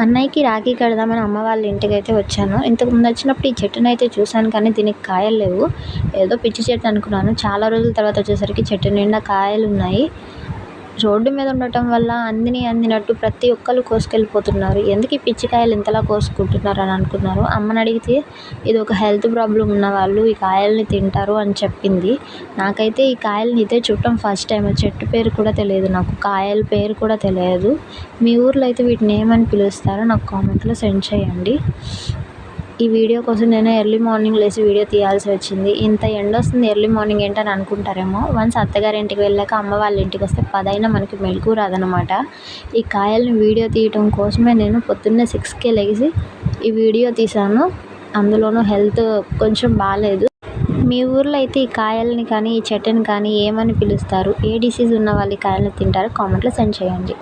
అన్నయ్యకి రాఖీ కడదామని అమ్మ వాళ్ళ ఇంటికైతే వచ్చాను. ఇంతకుముందు వచ్చినప్పుడు ఈ చెట్టునైతే చూశాను కానీ దీనికి కాయలు లేవు. ఏదో పిచ్చి చెట్టు అనుకున్నాను. చాలా రోజుల తర్వాత వచ్చేసరికి చెట్టు నిండా కాయలున్నాయి. రోడ్డు మీద ఉండటం వల్ల అందినట్టు ప్రతి ఒక్కళ్ళు కోసుకెళ్ళిపోతున్నారు. ఎందుకు ఈ పిచ్చికాయలు ఇంతలా కోసుకుంటున్నారు అని అనుకున్నారు. అమ్మని అడిగితే ఇది ఒక హెల్త్ ప్రాబ్లం ఉన్నవాళ్ళు ఈ కాయల్ని తింటారు అని చెప్పింది. నాకైతే ఈ కాయల్ని ఇదే చూడటం ఫస్ట్ టైం. చెట్టు పేరు కూడా తెలియదు నాకు, కాయల పేరు కూడా తెలియదు. మీ ఊర్లో అయితే వీటిని ఏమని పిలుస్తారో నాకు కామెంట్లో సెండ్ చేయండి. ఈ వీడియో కోసం నేను ఎర్లీ మార్నింగ్ లేచి వీడియో తీయాల్సి వచ్చింది. ఇంత ఎండ వస్తుంది ఎర్లీ మార్నింగ్ ఏంటని అనుకుంటారేమో. వన్స్ అత్తగారి ఇంటికి వెళ్ళాక అమ్మ వాళ్ళ ఇంటికి వస్తే 10 అయినా మనకి మెలకు రాదనమాట. ఈ కాయల్ని వీడియో తీయటం కోసమే నేను పొద్దున్నే 6కే లెగిసి ఈ వీడియో తీశాను. అందులోనూ హెల్త్ కొంచెం బాగాలేదు. మీ ఊర్లో అయితే ఈ కాయల్ని కానీ ఈ చెట్టుని కానీ ఏమని పిలుస్తారు? ఏ డిసీజ్ ఉన్న వాళ్ళు ఈ కాయల్ని తింటారో కామెంట్లో సెండ్ చేయండి.